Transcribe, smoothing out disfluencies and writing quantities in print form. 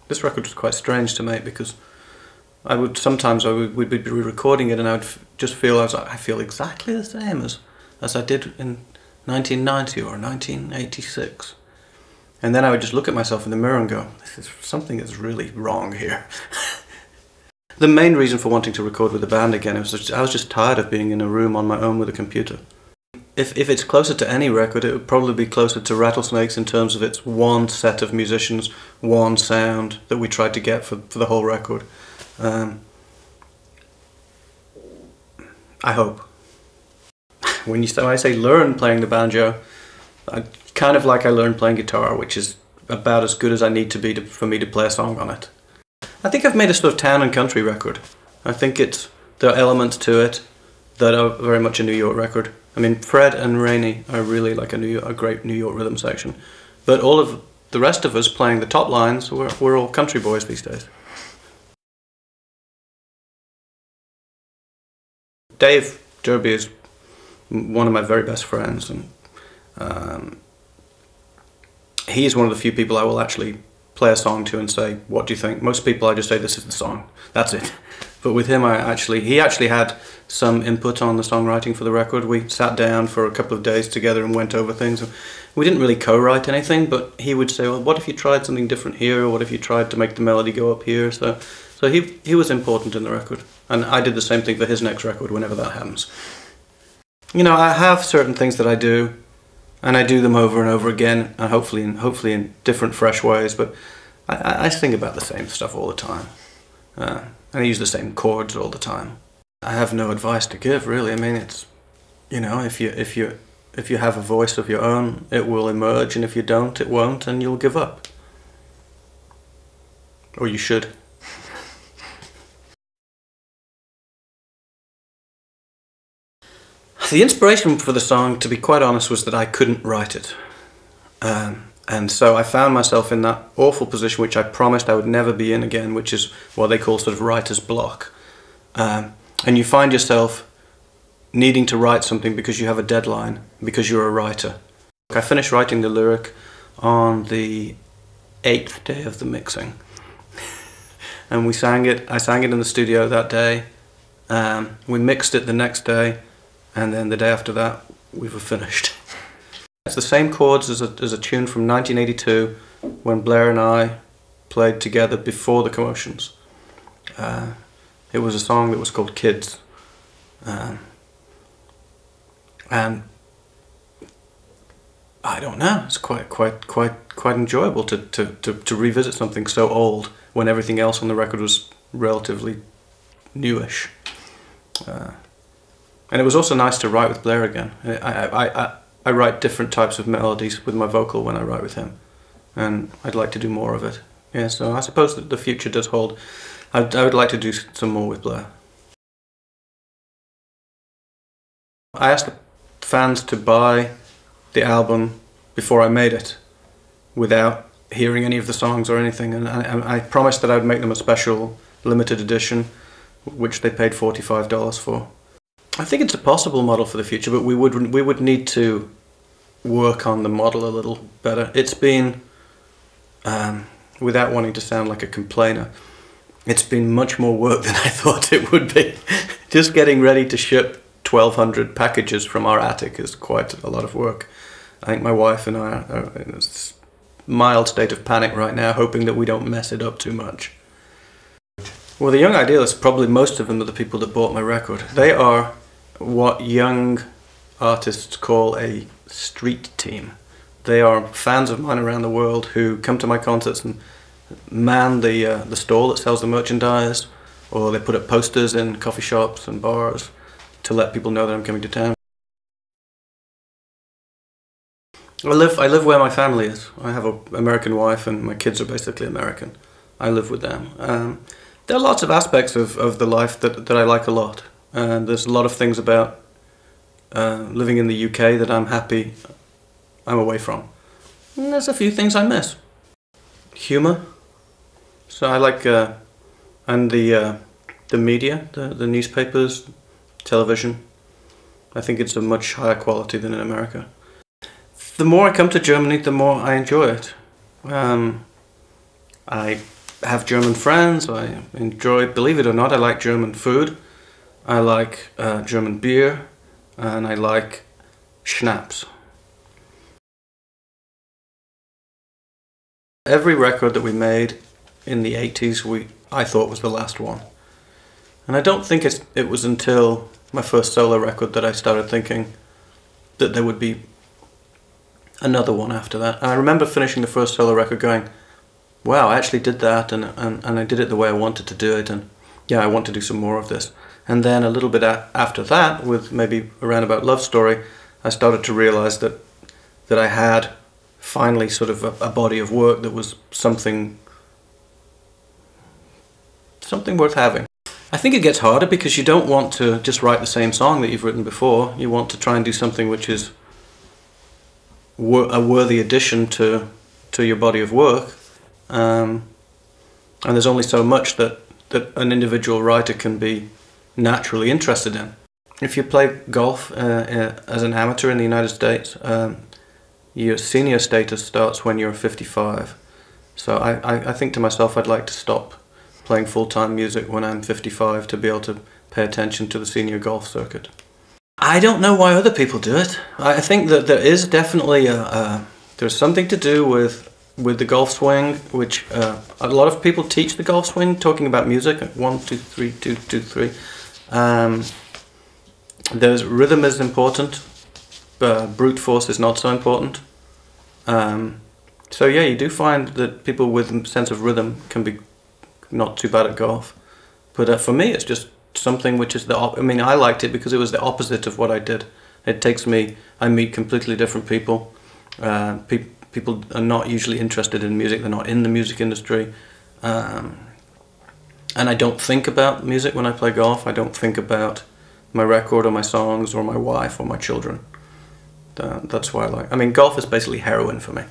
This record was quite strange to make because sometimes we'd be recording it and I would just feel I feel exactly the same as I did in 1990 or 1986. And then I would just look at myself in the mirror and go, something is really wrong here. The main reason for wanting to record with the band again was I was just tired of being in a room on my own with a computer. If it's closer to any record, it would probably be closer to Rattlesnakes in terms of its one set of musicians, one sound that we tried to get for the whole record. I hope. When I say learn playing the banjo, kind of like I learned playing guitar, which is about as good as I need to be for me to play a song on it. I think I've made a sort of town and country record. I think there are elements to it that are very much a New York record. I mean, Fred and Rainey are really like a great New York rhythm section. But all of the rest of us playing the top lines, we're all country boys these days. Dave Derby is one of my very best friends, and he is one of the few people I will actually play a song to and say, what do you think? Most people I just say, this is the song, that's it. But with him, he actually had some input on the songwriting for the record. We sat down for a couple of days together and went over things. We didn't really co-write anything, but he would say, well, what if you tried something different here, or what if you tried to make the melody go up here? So he was important in the record, and I did the same thing for his next record whenever that happens. You know, I have certain things that I do, and I do them over and over again, and hopefully in different, fresh ways, but I think about the same stuff all the time. And I use the same chords all the time. I have no advice to give, really. I mean, it's, you know, if you have a voice of your own, it will emerge, and if you don't, it won't, and you'll give up. Or you should. The inspiration for the song, to be quite honest, was that I couldn't write it. And so I found myself in that awful position which I promised I would never be in again, which is what they call sort of writer's block. And you find yourself needing to write something because you have a deadline, because you're a writer. I finished writing the lyric on the 8th day of the mixing. And I sang it in the studio that day. We mixed it the next day, and then the day after that, we were finished. It's the same chords as a tune from 1982 when Blair and I played together before the Commotions. It was a song that was called Kids. And I don't know, it's quite enjoyable to revisit something so old when everything else on the record was relatively newish. And it was also nice to write with Blair again. I write different types of melodies with my vocal when I write with him, and I'd like to do more of it. Yeah, so I suppose that the future does hold. I would like to do some more with Blair. I asked the fans to buy the album before I made it, without hearing any of the songs or anything, and I promised that I would make them a special limited edition, which they paid $45 for. I think it's a possible model for the future, but we would need to work on the model a little better. It's been, without wanting to sound like a complainer, it's been much more work than I thought it would be. Just getting ready to ship 1,200 packages from our attic is quite a lot of work. I think my wife and I are in a mild state of panic right now, hoping that we don't mess it up too much. Well, the young idealists, probably most of them are the people that bought my record. They are what young artists call a street team. They are fans of mine around the world who come to my concerts and man the stall that sells the merchandise, or they put up posters in coffee shops and bars to let people know that I'm coming to town. I live where my family is. I have an American wife and my kids are basically American. I live with them. There are lots of aspects of the life that I like a lot. There's a lot of things about living in the UK that I'm happy I'm away from. And there's a few things I miss. Humour. So I like, and the media, the newspapers, television. I think it's a much higher quality than in America. The more I come to Germany, the more I enjoy it. I have German friends. I enjoy, believe it or not, I like German food. I like German beer, and I like schnapps. Every record that we made in the 80s, I thought was the last one. And I don't think it was until my first solo record that I started thinking that there would be another one after that. And I remember finishing the first solo record going, wow, I actually did that, and I did it the way I wanted to do it, and yeah, I want to do some more of this. And then a little bit after that, with maybe a roundabout love story, I started to realize that I had finally sort of a body of work that was something worth having. I think it gets harder because you don't want to just write the same song that you've written before. You want to try and do something which is a worthy addition to your body of work. And there's only so much that an individual writer can be naturally interested in. If you play golf as an amateur in the United States, your senior status starts when you're 55. So I think to myself, I'd like to stop playing full-time music when I'm 55 to be able to pay attention to the senior golf circuit. I don't know why other people do it. I think that there is definitely there's something to do with the golf swing, which a lot of people teach the golf swing, talking about music, 1, 2, 3, 2, 2, 3. There's rhythm is important, but brute force is not so important. So yeah, you do find that people with a sense of rhythm can be not too bad at golf. But for me, it's just something which is I mean, I liked it because it was the opposite of what I did. It takes me, I meet completely different people. People are not usually interested in music, they're not in the music industry. And I don't think about music when I play golf. I don't think about my record or my songs or my wife or my children. That's why I mean, golf is basically heroin for me.